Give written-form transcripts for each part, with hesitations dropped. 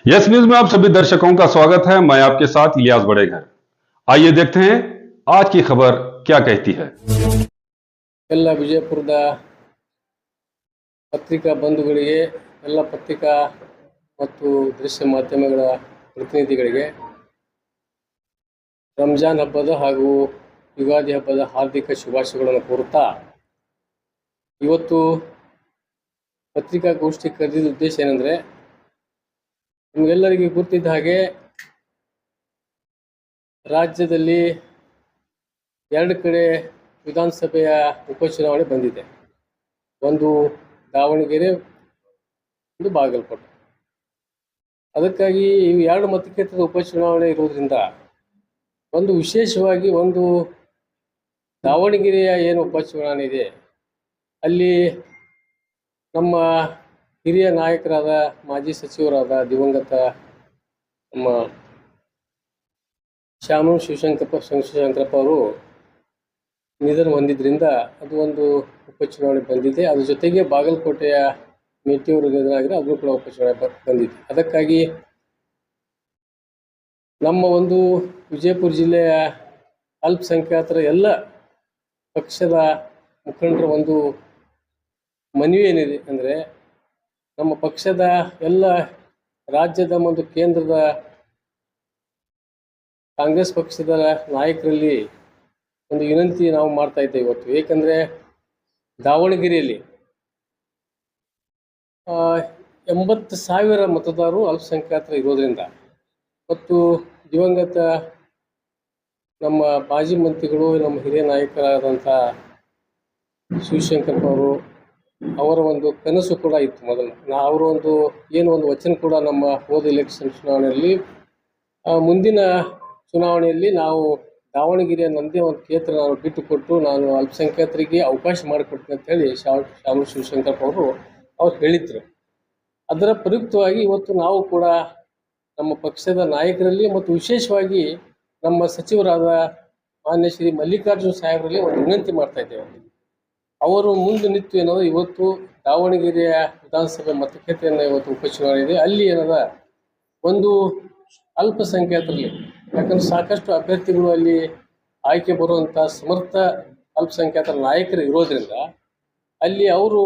Yes news में आप सभी दर्शकों का स्वागत है। मैं आपके साथ इलियास बड़ेघर। आइए देखते हैं आज की खबर क्या कहती है। ಎಲ್ಲ ವಿಜಯಪುರದ ಪತ್ರಿಕಾ ಬಂಧುಗಳಿಗೆ, ಎಲ್ಲ ಪತ್ರಿಕಾ ಮತ್ತು ದೃಶ್ಯ ಮಾಧ್ಯಮಗಳ ಪ್ರತಿನಿಧಿಗಳಿಗೆ ರಂಜಾನ್ ಹಬ್ಬದ ಹಾಗೂ ಯುಗಾದಿ ಹಬ್ಬದ ಹಾರ್ದಿಕ ಶುಭಾಶಯಗಳನ್ನು ಕೋರುತ್ತಾ, ಇವತ್ತು ಪತ್ರಿಕಾಗೋಷ್ಠಿ ಕರೆದಿದ್ದ ಉದ್ದೇಶ ಏನಂದರೆ, ನಿಮಗೆಲ್ಲರಿಗೂ ಗೊತ್ತಿದ್ದ ಹಾಗೆ ರಾಜ್ಯದಲ್ಲಿ 2 ಕಡೆ ವಿಧಾನಸಭೆಯ ಉಪಚುನಾವಣೆ ಬಂದಿದೆ. ಒಂದು ದಾವಣಗೆರೆ, ಒಂದು ಬಾಗಲಕೋಟೆ. ಅದಕ್ಕಾಗಿ ಈ 2 ಮತಕ್ಷೇತ್ರದ ಉಪಚುನಾವಣೆ ಇರೋದ್ರಿಂದ ಒಂದು ವಿಶೇಷವಾಗಿ ಒಂದು ದಾವಣಗೆರೆಯ ಏನು ಉಪಚುನಾವಣೆ ಇದೆ, ಅಲ್ಲಿ ನಮ್ಮ ಹಿರಿಯ ನಾಯಕರಾದ ಮಾಜಿ ಸಚಿವರಾದ ದಿವಂಗತ ನಮ್ಮ ಶಾಮನೂರು ಶಿವಶಂಕರಪ್ಪ ಅವರು ನಿಧನ ಹೊಂದಿದ್ರಿಂದ ಅದು ಒಂದು ಉಪಚುನಾವಣೆ ಬಂದಿದೆ. ಅದ್ರ ಜೊತೆಗೆ ಬಾಗಲಕೋಟೆಯ ಮೇಟಿಯವರು ನಿಧನ ಆಗಿದೆ, ಅದು ಕೂಡ ಉಪಚುನಾವಣೆ ಬಂದಿದೆ. ಅದಕ್ಕಾಗಿ ನಮ್ಮ ಒಂದು ವಿಜಯಪುರ ಜಿಲ್ಲೆಯ ಅಲ್ಪಸಂಖ್ಯಾತರ ಎಲ್ಲ ಪಕ್ಷದ ಮುಖಂಡರ ಒಂದು ಮನವಿ ಏನಿದೆ ಅಂದರೆ, ನಮ್ಮ ಪಕ್ಷದ ಎಲ್ಲ ರಾಜ್ಯದ ಒಂದು ಕೇಂದ್ರದ ಕಾಂಗ್ರೆಸ್ ಪಕ್ಷದ ನಾಯಕರಲ್ಲಿ ಒಂದು ವಿನಂತಿ ನಾವು ಮಾಡ್ತಾ ಇದ್ದೇವೆ ಇವತ್ತು. ಏಕೆಂದರೆ ದಾವಣಗೆರೆಯಲ್ಲಿ 80,000 ಮತದಾರರು ಅಲ್ಪಸಂಖ್ಯಾತರು ಇರೋದ್ರಿಂದ ಮತ್ತು ದಿವಂಗತ ನಮ್ಮ ಮಾಜಿ ಮಂತ್ರಿಗಳು, ನಮ್ಮ ಹಿರಿಯ ನಾಯಕರಾದಂಥ ಶಿವಶಂಕರಪ್ಪ ಅವರು, ಅವರ ಒಂದು ಕನಸು ಕೂಡ ಇತ್ತು ಮೊದಲು. ಅವರ ಒಂದು ಒಂದು ವಚನ ಕೂಡ ನಮ್ಮ ಹೋದ ಎಲೆಕ್ಷನ್ ಚುನಾವಣೆಯಲ್ಲಿ, ಮುಂದಿನ ಚುನಾವಣೆಯಲ್ಲಿ ನಾವು ದಾವಣಗೆರೆಯ ನಂದೇ ಒಂದು ಕ್ಷೇತ್ರ ನಾನು ಬಿಟ್ಟುಕೊಟ್ಟು ನಾನು ಅಲ್ಪಸಂಖ್ಯಾತರಿಗೆ ಅವಕಾಶ ಮಾಡಿಕೊಡ್ತೀನಿ ಅಂತ ಹೇಳಿ ಶಾಮನೂರು ಶಿವಶಂಕರಪ್ಪ ಅವ್ರು ಹೇಳಿದ್ರು. ಅದರ ಪ್ರಯುಕ್ತವಾಗಿ ಇವತ್ತು ನಾವು ಕೂಡ ನಮ್ಮ ಪಕ್ಷದ ನಾಯಕರಲ್ಲಿ ಮತ್ತು ವಿಶೇಷವಾಗಿ ನಮ್ಮ ಸಚಿವರಾದ ಮಾನ್ಯ ಶ್ರೀ ಮಲ್ಲಿಕಾರ್ಜುನ ಸಾಹೇಬರಲ್ಲಿ ಒಂದು ವಿನಂತಿ ಮಾಡ್ತಾ ಇದ್ದೇವೆ. ಅವರು ಮುಂದೆ ನಿಂತು ಏನೋ ಇವತ್ತು ದಾವಣಗೆರೆಯ ವಿಧಾನಸಭೆ ಮತಕ್ಷೇತ್ರವನ್ನು ಇವತ್ತು ಉಪಚುನಾವಣೆ ಇದೆ, ಅಲ್ಲಿ ಏನದ ಒಂದು ಅಲ್ಪಸಂಖ್ಯಾತರಲ್ಲಿ, ಯಾಕಂದ್ರೆ ಸಾಕಷ್ಟು ಅಭ್ಯರ್ಥಿಗಳು ಅಲ್ಲಿ ಆಯ್ಕೆ ಬರುವಂಥ ಸಮರ್ಥ ಅಲ್ಪಸಂಖ್ಯಾತರ ನಾಯಕರು ಇರೋದ್ರಿಂದ ಅಲ್ಲಿ ಅವರು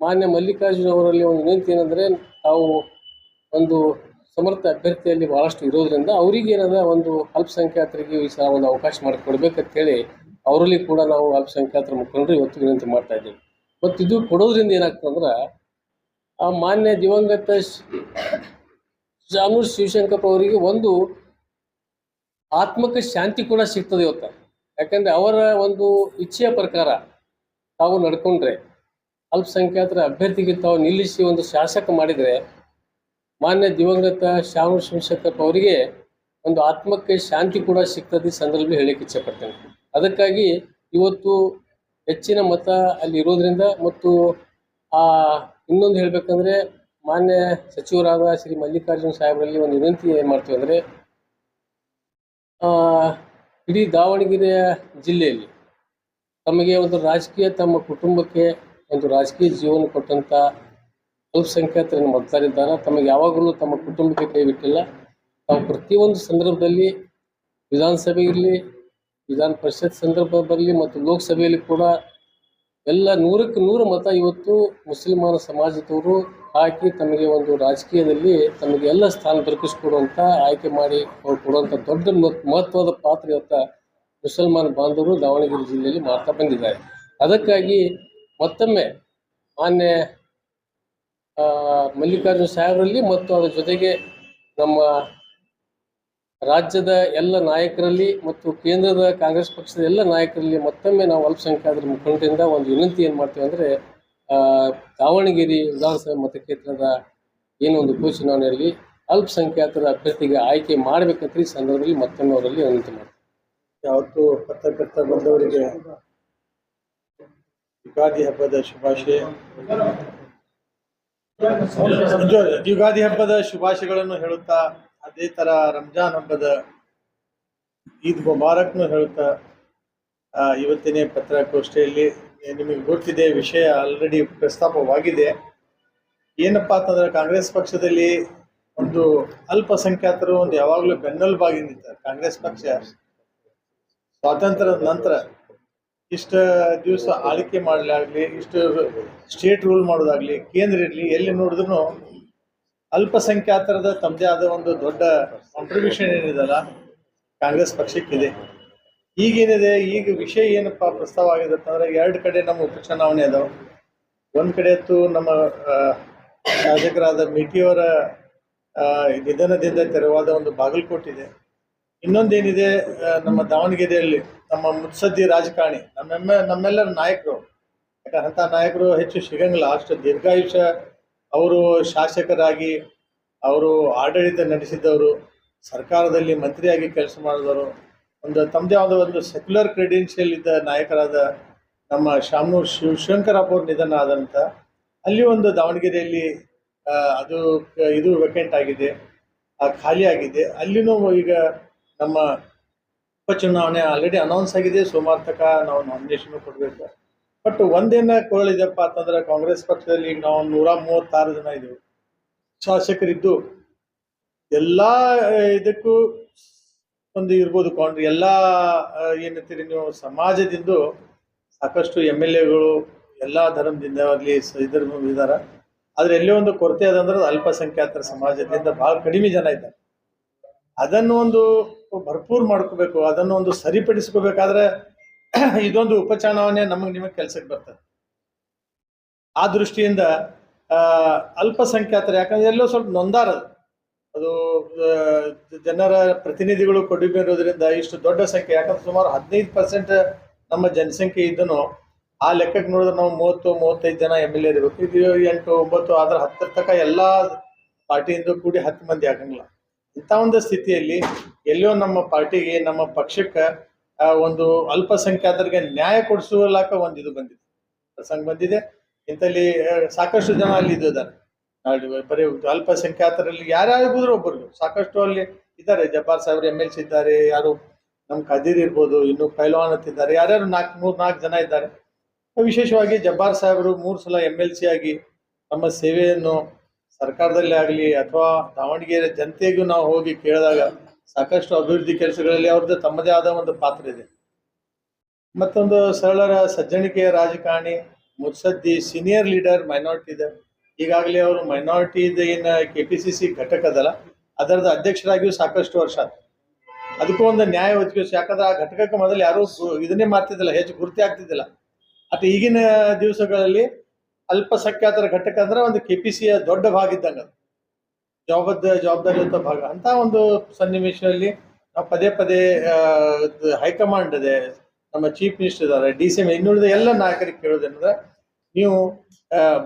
ಮಾನ್ಯ ಮಲ್ಲಿಕಾರ್ಜುನ ಅವರಲ್ಲಿ ಒಂದು ವಿನಂತಿ ಏನಂದರೆ, ತಾವು ಒಂದು ಸಮರ್ಥ ಅಭ್ಯರ್ಥಿಯಲ್ಲಿ ಭಾಳಷ್ಟು ಇರೋದ್ರಿಂದ ಅವರಿಗೆ ಏನದ ಒಂದು ಅಲ್ಪಸಂಖ್ಯಾತರಿಗೆ ಈ ಸಹ ಒಂದು ಅವಕಾಶ ಮಾಡಿಕೊಡ್ಬೇಕಂತೇಳಿ ಅವರಲ್ಲಿ ಕೂಡ ನಾವು ಅಲ್ಪಸಂಖ್ಯಾತರ ಮುಖಂಡರು ಇವತ್ತು ವಿನಂತಿ ಮಾಡ್ತಾ ಇದ್ದೀವಿ. ಮತ್ತು ಇದು ಕೊಡೋದ್ರಿಂದ ಏನಾಗ್ತದಂದ್ರೆ, ಆ ಮಾನ್ಯ ದಿವಂಗತ ಶಾಮನೂರು ಶಿವಶಂಕರಪ್ಪ ಅವರಿಗೆ ಒಂದು ಆತ್ಮಕ್ಕೆ ಶಾಂತಿ ಕೂಡ ಸಿಗ್ತದೆ ಇವತ್ತು. ಯಾಕಂದರೆ ಅವರ ಒಂದು ಇಚ್ಛೆಯ ಪ್ರಕಾರ ತಾವು ನಡ್ಕೊಂಡ್ರೆ, ಅಲ್ಪಸಂಖ್ಯಾತರ ಅಭ್ಯರ್ಥಿಗೆ ತಾವು ನಿಲ್ಲಿಸಿ ಒಂದು ಶಾಸಕ ಮಾಡಿದರೆ, ಮಾನ್ಯ ದಿವಂಗತ ಶಾಮನೂರು ಶಿವಶಂಕರಪ್ಪ ಅವರಿಗೆ ಒಂದು ಆತ್ಮಕ್ಕೆ ಶಾಂತಿ ಕೂಡ ಸಿಗ್ತದೆ ಸಂದರ್ಭ ಹೇಳಲಿಕ್ಕೆ ಇಚ್ಛೆಪಡ್ತೇನೆ. ಅದಕ್ಕಾಗಿ ಇವತ್ತು ಹೆಚ್ಚಿನ ಮತ ಅಲ್ಲಿ ಇರೋದ್ರಿಂದ, ಮತ್ತು ಇನ್ನೊಂದು ಹೇಳಬೇಕಂದ್ರೆ, ಮಾನ್ಯ ಸಚಿವರಾದ ಶ್ರೀ ಮಲ್ಲಿಕಾರ್ಜುನ ಸಾಹೇಬರಲ್ಲಿ ಒಂದು ವಿನಂತಿ ಏನು ಮಾಡ್ತೀವಿ ಅಂದರೆ, ಇಡೀ ದಾವಣಗೆರೆಯ ಜಿಲ್ಲೆಯಲ್ಲಿ ತಮಗೆ ಒಂದು ರಾಜಕೀಯ, ತಮ್ಮ ಕುಟುಂಬಕ್ಕೆ ಒಂದು ರಾಜಕೀಯ ಜೀವನ ಕೊಟ್ಟಂಥ ಅಲ್ಪಸಂಖ್ಯಾತರನ್ನು ಮತದಾರಿದ್ದಾರೆ. ತಮಗೆ ಯಾವಾಗಲೂ ತಮ್ಮ ಕುಟುಂಬಕ್ಕೆ ಕೈ ಬಿಟ್ಟಿಲ್ಲ. ತಾವು ಪ್ರತಿಯೊಂದು ಸಂದರ್ಭದಲ್ಲಿ ವಿಧಾನಸಭೆ ಇರಲಿ, ವಿಧಾನ ಪರಿಷತ್ ಸಂದರ್ಭ ಬರಲಿ ಮತ್ತು ಲೋಕಸಭೆಯಲ್ಲಿ ಕೂಡ ಎಲ್ಲ 100ಕ್ಕೆ 100 ಮತ ಇವತ್ತು ಮುಸಲ್ಮಾನ ಸಮಾಜದವರು ಹಾಕಿ ತಮಗೆ ಒಂದು ರಾಜಕೀಯದಲ್ಲಿ ತಮಗೆ ಎಲ್ಲ ಸ್ಥಾನ ದೊರಕಿಸ್ಕೊಡುವಂಥ, ಆಯ್ಕೆ ಮಾಡಿ ಅವ್ರು ಕೊಡುವಂಥ ದೊಡ್ಡ ಮಹತ್ವದ ಪಾತ್ರ ಇವತ್ತು ಮುಸಲ್ಮಾನ ಬಾಂಧವರು ದಾವಣಗೆರೆ ಜಿಲ್ಲೆಯಲ್ಲಿ ಮಾಡ್ತಾ ಬಂದಿದ್ದಾರೆ. ಅದಕ್ಕಾಗಿ ಮತ್ತೊಮ್ಮೆ ಮಾನ್ಯ ಮಲ್ಲಿಕಾರ್ಜುನ ಸಾಹೇಬರಲ್ಲಿ ಮತ್ತು ಅದರ ಜೊತೆಗೆ ನಮ್ಮ ರಾಜ್ಯದ ಎಲ್ಲ ನಾಯಕರಲ್ಲಿ ಮತ್ತು ಕೇಂದ್ರದ ಕಾಂಗ್ರೆಸ್ ಪಕ್ಷದ ಎಲ್ಲ ನಾಯಕರಲ್ಲಿ ಮತ್ತೊಮ್ಮೆ ನಾವು ಅಲ್ಪಸಂಖ್ಯಾತರ ಮುಖಂಡರಿಂದ ಒಂದು ವಿನಂತಿ ಏನು ಮಾಡ್ತೀವಿ ಅಂದರೆ, ದಾವಣಗೆರೆ ವಿಧಾನಸಭೆ ಮತಕ್ಷೇತ್ರದ ಏನೊಂದು ಉಪಚುನಾವಣೆಯಲ್ಲಿ ಅಲ್ಪಸಂಖ್ಯಾತರ ಅಭ್ಯರ್ಥಿಗೆ ಆಯ್ಕೆ ಮಾಡಬೇಕಂತ ಈ ಸಂದರ್ಭದಲ್ಲಿ ಮತ್ತೊಮ್ಮೆ ಅವರಲ್ಲಿ ವಿನಂತಿ ಮಾಡ್ತೀವಿ. ಯಾವತ್ತು ಪತ್ರಕರ್ತ ಬಂದವರಿಗೆ ಯುಗಾದಿ ಹಬ್ಬದ ಶುಭಾಶಯ. ಯುಗಾದಿ ಹಬ್ಬದ ಶುಭಾಶಯಗಳನ್ನು ಹೇಳುತ್ತಾ, ಅದೇ ತರ ರಂಜಾನ್ ಹಬ್ಬದ ಈದ್ ಮುಬಾರಕ್ನು ಹೇಳುತ್ತಾ, ಇವತ್ತಿನ ಪತ್ರಿಕಾಗೋಷ್ಠಿಯಲ್ಲಿ ನಿಮಗೆ ಗೊತ್ತಿದೆ, ವಿಷಯ ಆಲ್ರೆಡಿ ಪ್ರಸ್ತಾಪವಾಗಿದೆ. ಏನಪ್ಪಾ ಅಂತಂದ್ರೆ, ಕಾಂಗ್ರೆಸ್ ಪಕ್ಷದಲ್ಲಿ ಒಂದು ಅಲ್ಪಸಂಖ್ಯಾತರು ಒಂದು ಯಾವಾಗಲೂ ಬೆನ್ನೆಲುಬಾಗಿ ನಿಂತಾರೆ. ಕಾಂಗ್ರೆಸ್ ಪಕ್ಷ ಸ್ವಾತಂತ್ರ್ಯದ ನಂತರ ಇಷ್ಟು ದಿವಸ ಆಳ್ವಿಕೆ ಮಾಡಲಾಗಲಿ, ಇಷ್ಟು ಸ್ಟೇಟ್ ರೂಲ್ ಮಾಡೋದಾಗ್ಲಿ, ಕೇಂದ್ರ ಇರಲಿ, ಎಲ್ಲಿ ನೋಡಿದ್ರು ಅಲ್ಪಸಂಖ್ಯಾತರದ ತಮ್ಮದೇ ಆದ ಒಂದು ದೊಡ್ಡ ಕಾಂಟ್ರಿಬ್ಯೂಷನ್ ಏನಿದೆಲ್ಲ ಕಾಂಗ್ರೆಸ್ ಪಕ್ಷಕ್ಕಿದೆ. ಈಗೇನಿದೆ, ಈಗ ವಿಷಯ ಏನಪ್ಪಾ ಪ್ರಸ್ತಾವ ಆಗಿದೆ ಅಂತಂದ್ರೆ, ಎರಡು ಕಡೆ ನಮ್ಮ ಉಪಚುನಾವಣೆ ಅದಾವ. ಒಂದು ಕಡೆ ಅಂತೂ ನಮ್ಮ ಶಾಸಕರಾದ ಮೇಟಿಯವರ ನಿಧನದಿಂದ ತೆರವಾದ ಒಂದು ಬಾಗಲಕೋಟೆ ಇದೆ. ಇನ್ನೊಂದೇನಿದೆ, ನಮ್ಮ ದಾವಣಗೆರೆಯಲ್ಲಿ ನಮ್ಮ ಮುತ್ಸದ್ದಿ ರಾಜಕಾರಣಿ, ನಮ್ಮೆಲ್ಲರ ನಾಯಕರು, ಯಾಕಂದ್ರೆ ಅಂಥ ನಾಯಕರು ಹೆಚ್ಚು ಸಿಗಂಗಿಲ್ಲ. ಅಷ್ಟು ದೀರ್ಘಾಯುಷ್ಯ ಅವರು ಶಾಸಕರಾಗಿ, ಅವರು ಆಡಳಿತ ನಡೆಸಿದವರು, ಸರ್ಕಾರದಲ್ಲಿ ಮಂತ್ರಿಯಾಗಿ ಕೆಲಸ ಮಾಡಿದವರು, ಒಂದು ತಮ್ಮದೇ ಆದ ಒಂದು ಸೆಕ್ಯುಲರ್ ಕ್ರೆಡೆನ್ಷಿಯಲ್ ಇದ್ದ ನಾಯಕರಾದ ನಮ್ಮ ಶಾಮನೂರು ಶಿವಶಂಕರಪ್ಪ ಅವ್ರ ನಿಧನ ಆದಂಥ ಅಲ್ಲಿ ಒಂದು ದಾವಣಗೆರೆಯಲ್ಲಿ ಇದು ವೇಕೆಂಟ್ ಆಗಿದೆ, ಖಾಲಿ ಆಗಿದೆ. ಅಲ್ಲಿನೂ ಈಗ ನಮ್ಮ ಉಪಚುನಾವಣೆ ಆಲ್ರೆಡಿ ಅನೌನ್ಸ್ ಆಗಿದೆ. ಸೋಮವಾರ ತನಕ ನಾವು ನಾಮಿನೇಷನ್ ಕೊಡಬೇಕು. ಬಟ್ ಒಂದೇನ ಕೋಳಿದೆಪ್ಪ ಅಂತಂದ್ರೆ, ಕಾಂಗ್ರೆಸ್ ಪಕ್ಷದಲ್ಲಿ ಈಗ ನಾವು 136 ಜನ ಇದ್ದೇವೆ ಶಾಸಕರಿದ್ದು. ಎಲ್ಲ ಇದಕ್ಕೂ ಒಂದು ಇರ್ಬೋದು ಕೌಂಟ್ರಿ, ಎಲ್ಲ ಏನಂತೀರಿ ನೀವು, ಸಮಾಜದಿಂದ ಸಾಕಷ್ಟು MLAಗಳು ಎಲ್ಲ ಧರ್ಮದಿಂದ ಆಗಲಿ ಇದ್ದಾರೆ. ಆದರೆ ಎಲ್ಲೇ ಒಂದು ಕೊರತೆ ಅದಂದ್ರೆ ಅಲ್ಪಸಂಖ್ಯಾತರ ಸಮಾಜದಿಂದ ಭಾಳ ಕಡಿಮೆ ಜನ ಇದ್ದಾರೆ. ಅದನ್ನು ಒಂದು ಭರ್ಪೂರ್ ಮಾಡ್ಕೋಬೇಕು, ಅದನ್ನು ಒಂದು ಸರಿಪಡಿಸ್ಕೋಬೇಕಾದ್ರೆ ಇದೊಂದು ಉಪಚುನಾವಣೆ ನಿಮಗೆ ಕೆಲಸಕ್ಕೆ ಬರ್ತದೆ. ಆ ದೃಷ್ಟಿಯಿಂದ ಅಲ್ಪಸಂಖ್ಯಾತರು, ಯಾಕಂದ್ರೆ ಎಲ್ಲೋ ಸ್ವಲ್ಪ ನೊಂದಾರದು, ಅದು ಜನರ ಪ್ರತಿನಿಧಿಗಳು ಕೊಡುಗೆ ಇರೋದ್ರಿಂದ ಇಷ್ಟು ದೊಡ್ಡ ಸಂಖ್ಯೆ. ಯಾಕಂದ್ರೆ ಸುಮಾರು 15% ನಮ್ಮ ಜನಸಂಖ್ಯೆ ಇದ್ದನು. ಆ ಲೆಕ್ಕಕ್ಕೆ ನೋಡಿದ್ರೆ ನಾವು 30-35 ಜನ MLA ಇರಬೇಕು. ಇದು 8-9 ಆದ್ರೆ 10 ತನಕ ಎಲ್ಲ ಪಾರ್ಟಿಯಿಂದ ಕೂಡಿ 10 ಮಂದಿ ಆಗಂಗಿಲ್ಲ. ಇಂಥ ಒಂದು ಸ್ಥಿತಿಯಲ್ಲಿ ಎಲ್ಲೋ ನಮ್ಮ ಪಾರ್ಟಿಗೆ, ನಮ್ಮ ಪಕ್ಷಕ್ಕೆ ಒಂದು ಅಲ್ಪಸಂಖ್ಯಾತರಿಗೆ ನ್ಯಾಯ ಕೊಡಿಸುವಲಾಕ ಒಂದು ಇದು ಬಂದಿದೆ, ಪ್ರಸಂಗ ಬಂದಿದೆ. ಇಂಥಲ್ಲಿ ಸಾಕಷ್ಟು ಜನ ಅಲ್ಲಿ ಇದ್ದಾರೆ. ಬರೀ ಅಲ್ಪಸಂಖ್ಯಾತರಲ್ಲಿ ಯಾರ್ಯಾರಿಗೂ ಒಬ್ಬರು ಸಾಕಷ್ಟು ಅಲ್ಲಿ ಇದ್ದಾರೆ. ಜಬ್ಬಾರ್ ಸಾಹೇಬ್ರು MLC ಇದ್ದಾರೆ, ಯಾರು ನಮ್ಮ ಖದೀರ್ ಇರ್ಬೋದು, ಇನ್ನು ಪೈಲ್ವಾನ್ ಅಂತಿದ್ದಾರೆ, ಯಾರ್ಯಾರು 3-4 ಜನ ಇದ್ದಾರೆ. ವಿಶೇಷವಾಗಿ ಜಬ್ಬಾರ್ ಸಾಹೇಬರು 3 ಸಲ MLC ಆಗಿ ನಮ್ಮ ಸೇವೆಯನ್ನು ಸರ್ಕಾರದಲ್ಲಿ ಆಗಲಿ ಅಥವಾ ದಾವಣಗೆರೆ ಜನತೆಗೂ ನಾವು ಹೋಗಿ ಕೇಳಿದಾಗ ಸಾಕಷ್ಟು ಅಭಿವೃದ್ಧಿ ಕೆಲಸಗಳಲ್ಲಿ ಅವ್ರದ್ದು ತಮ್ಮದೇ ಆದ ಒಂದು ಪಾತ್ರ ಇದೆ. ಮತ್ತೊಂದು ಸರಳರ ಸಜ್ಜನಿಕೆಯ ರಾಜಕಾರಣಿ, ಮುತ್ಸದ್ದಿ, ಸೀನಿಯರ್ ಲೀಡರ್, ಮೈನಾರಿಟಿ ಇದೆ. ಈಗಾಗಲೇ ಅವರು ಮೈನಾರಿಟಿದ ಏನು KPCC ಘಟಕ ಅದಲ್ಲ, ಅದರದ ಅಧ್ಯಕ್ಷರಾಗಿಯೂ ಸಾಕಷ್ಟು ವರ್ಷ ಆಯ್ತು. ಅದಕ್ಕೂ ಒಂದು ನ್ಯಾಯ ಒದಗಿಸಿ. ಯಾಕಂದ್ರೆ ಆ ಘಟಕಕ್ಕೆ ಮೊದಲು ಯಾರೂ ಇದನ್ನೇ ಮಾಡ್ತಿದ್ದಿಲ್ಲ, ಹೆಚ್ಚು ಗುರುತಿ ಆಗ್ತಿದ್ದಿಲ್ಲ. ಅಥವಾ ಈಗಿನ ದಿವಸಗಳಲ್ಲಿ ಅಲ್ಪಸಂಖ್ಯಾತರ ಘಟಕ ಅಂದ್ರೆ ಒಂದು KPCಯ ದೊಡ್ಡ ಭಾಗ ಇದ್ದಂಗೆ, ಅದು ಜವಾಬ್ದಾರಿಯುತ ಭಾಗ. ಅಂತ ಒಂದು ಸನ್ನಿವೇಶದಲ್ಲಿ ನಾವು ಪದೇ ಪದೇ ಹೈಕಮಾಂಡ್ ಇದೆ, ನಮ್ಮ ಚೀಫ್ ಮಿನಿಸ್ಟರ್ ಇದ್ದಾರೆ, DCM, ಇನ್ನುಳಿದ ಎಲ್ಲ ನಾಯಕರಿಗೆ ಕೇಳೋದೇನಂದ್ರೆ, ನೀವು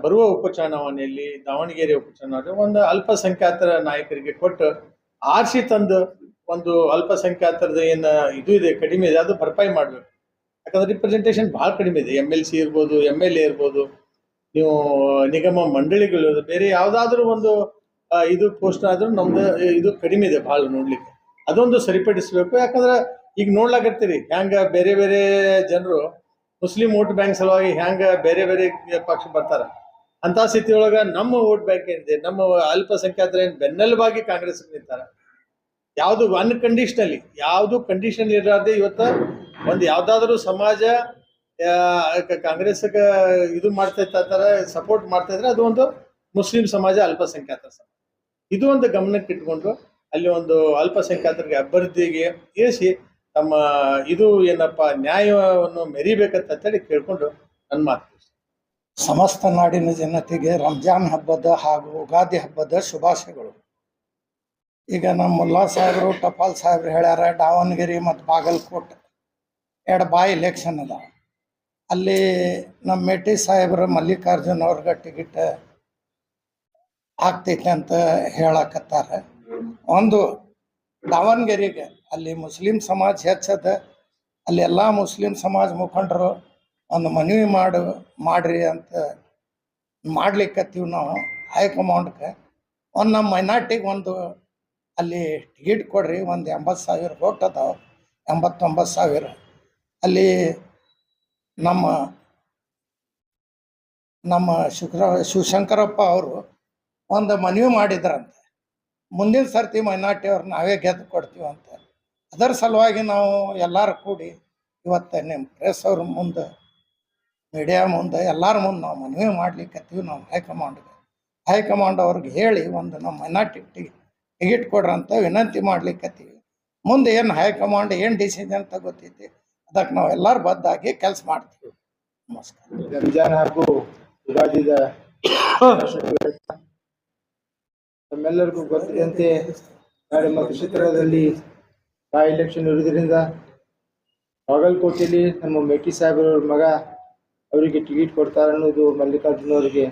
ಬರುವ ಉಪಚುನಾವಣೆಯಲ್ಲಿ, ದಾವಣಗೆರೆ ಉಪಚುನಾವಣೆ ಒಂದು ಅಲ್ಪಸಂಖ್ಯಾತರ ನಾಯಕರಿಗೆ ಕೊಟ್ಟು ಆರಿಸಿ ತಂದು ಒಂದು ಅಲ್ಪಸಂಖ್ಯಾತರದ ಏನು ಇದು ಇದೆ, ಕಡಿಮೆ ಇದೆ, ಅದು ಭರ್ಪಾಯಿ ಮಾಡಬೇಕು. ಯಾಕಂದ್ರೆ ರಿಪ್ರೆಸೆಂಟೇಷನ್ ಭಾಳ ಕಡಿಮೆ ಇದೆ. MLC ಇರ್ಬೋದು, MLA ಇರ್ಬೋದು, ನೀವು ನಿಗಮ ಮಂಡಳಿಗಳು, ಬೇರೆ ಯಾವುದಾದ್ರೂ ಒಂದು ಇದು ಪೋಸ್ಟ್ ಆದ್ರೂ ನಮ್ದು ಇದು ಕಡಿಮೆ ಇದೆ ಭಾಳ ನೋಡ್ಲಿಕ್ಕೆ. ಅದೊಂದು ಸರಿಪಡಿಸಬೇಕು. ಯಾಕಂದ್ರೆ ಈಗ ನೋಡ್ಲಾಕತ್ತೀರಿ ಹ್ಯಾಂಗ ಬೇರೆ ಬೇರೆ ಜನರು ಮುಸ್ಲಿಂ ವೋಟ್ ಬ್ಯಾಂಕ್ ಸಲುವಾಗಿ ಹ್ಯಾಂಗ ಬೇರೆ ಬೇರೆ ಪಕ್ಷ ಬರ್ತಾರೆ. ಅಂತ ಸ್ಥಿತಿಯೊಳಗೆ ನಮ್ಮ ವೋಟ್ ಬ್ಯಾಂಕ್ ಏನಿದೆ, ನಮ್ಮ ಅಲ್ಪಸಂಖ್ಯಾತರ ಏನು ಬೆನ್ನೆಲುಬಾಗಿ ಕಾಂಗ್ರೆಸ್ ನಿಂತಾರೆ. ಯಾವುದು ಅನ್ಕಂಡೀಷನಲಿ, ಯಾವುದು ಕಂಡೀಷನ್ ಇರದೆ ಇವತ್ತು ಒಂದು ಯಾವ್ದಾದ್ರು ಸಮಾಜ ಕಾಂಗ್ರೆಸ್ಗೆ ಇದು ಮಾಡ್ತಾ ಇರ್ತಾರೆ, ಸಪೋರ್ಟ್ ಮಾಡ್ತಾ ಇದ್ರೆ ಅದು ಒಂದು ಮುಸ್ಲಿಂ ಸಮಾಜ, ಅಲ್ಪಸಂಖ್ಯಾತರ ಸಮಾಜ. ಇದು ಒಂದು ಗಮನಕ್ಕೆ ಇಟ್ಕೊಂಡು ಅಲ್ಲಿ ಒಂದು ಅಲ್ಪಸಂಖ್ಯಾತರಿಗೆ ಅಭಿವೃದ್ಧಿಗೆ ಇರಿಸಿ ತಮ್ಮ ಇದು ಏನಪ್ಪ ನ್ಯಾಯವನ್ನು ಮೆರಿಬೇಕಂತೇಳಿ ಕೇಳ್ಕೊಂಡು ನನ್ನ ಮಾತು. ಸಮಸ್ತ ನಾಡಿನ ಜನತೆಗೆ ರಂಜಾನ್ ಹಬ್ಬದ ಹಾಗೂ ಯುಗಾದಿ ಹಬ್ಬದ ಶುಭಾಶಯಗಳು. ಈಗ ನಮ್ಮ ಮುಲ್ಲಾ ಸಾಹೇಬರು, ಟಪಾಲ್ ಸಾಹೇಬ್ರು ಹೇಳ್ಯಾರ, ದಾವಣಗೆರೆ ಮತ್ತು ಬಾಗಲಕೋಟೆ 2 ಬಾಯ್ ಎಲೆಕ್ಷನ್ ಅದ. ಅಲ್ಲಿ ನಮ್ಮ ಮೇಟಿ ಸಾಹೇಬ್ರು ಮಲ್ಲಿಕಾರ್ಜುನ್ ಅವ್ರಿಗೆ ಟಿಕೆಟ್ ಆಗ್ತೈತೆ ಅಂತ ಹೇಳಕತ್ತಾರೆ. ಒಂದು ದಾವಣಗೆರೆಗೆ ಅಲ್ಲಿ ಮುಸ್ಲಿಂ ಸಮಾಜ ಹೆಚ್ಚದ, ಅಲ್ಲಿ ಎಲ್ಲ ಮುಸ್ಲಿಂ ಸಮಾಜ ಮುಖಂಡರು ಒಂದು ಮನವಿ ಮಾಡ್ರಿ ಅಂತ ಮಾಡ್ಲಿಕ್ಕತ್ತೀವಿ ನಾವು ಹೈಕಮಾಂಡ್ಗೆ. ಒಂದು ನಮ್ಮ ಮೈನಾರ್ಟಿಗೆ ಒಂದು ಅಲ್ಲಿ ಟಿಕೆಟ್ ಕೊಡ್ರಿ, ಒಂದು 80,000 ವೋಟ್ ಅದಾವೆ, 89,000. ಅಲ್ಲಿ ನಮ್ಮ ಶಿವಶಂಕರಪ್ಪ ಅವರು ಒಂದು ಮನವಿ ಮಾಡಿದ್ರಂತೆ, ಮುಂದಿನ ಸರ್ತಿ ಮೈನಾರಿಟಿ ಅವ್ರು ನಾವೇ ಗೆದ್ದು ಕೊಡ್ತೀವಿ ಅಂತ. ಅದರ ಸಲುವಾಗಿ ನಾವು ಎಲ್ಲರೂ ಕೂಡಿ ಇವತ್ತು ನಿಮ್ಮ ಪ್ರೆಸ್ ಅವ್ರ ಮುಂದೆ, ಮೀಡಿಯಾ ಮುಂದೆ, ಎಲ್ಲರ ಮುಂದೆ ನಾವು ಮನವಿ ಮಾಡ್ಲಿಕ್ಕತ್ತೀವಿ. ನಾವು ಹೈಕಮಾಂಡ್ ಅವ್ರಿಗೆ ಹೇಳಿ ಒಂದು ನಮ್ಮ ಮೈನಾರಿಟಿ ಟಿಕೆಟ್ ಕೊಡ್ರಿ ಅಂತ ವಿನಂತಿ ಮಾಡ್ಲಿಕ್ಕತ್ತೀವಿ. ಮುಂದೆ ಏನು ಹೈಕಮಾಂಡ್ ಏನು ಡಿಸಿಷನ್ ತಗೋತೈತಿ ಅದಕ್ಕೆ ನಾವು ಎಲ್ಲರೂ ಬದ್ದಾಗಿ ಕೆಲಸ ಮಾಡ್ತೀವಿ. ನಮಸ್ಕಾರ. ರಂಜಾನ್ ಹಾಗೂ ಯುಗಾದಿದ ನಮ್ಮೆಲ್ಲರಿಗೂ ಗೊತ್ತಿದಂತೆ ನಾಳೆ ಮತ್ತು ಕ್ಷೇತ್ರದಲ್ಲಿ ಬೈ ಎಲೆಕ್ಷನ್ ಇರುವುದರಿಂದ ಬಾಗಲಕೋಟೆಯಲ್ಲಿ ನಮ್ಮ ಮೇಟಿ ಸಾಹೇಬ್ರವ್ರ ಮಗ ಅವರಿಗೆ ಟಿಕೆಟ್ ಕೊಡ್ತಾರೆ ಅನ್ನೋದು ಮಲ್ಲಿಕಾರ್ಜುನ ಅವರಿಗೆ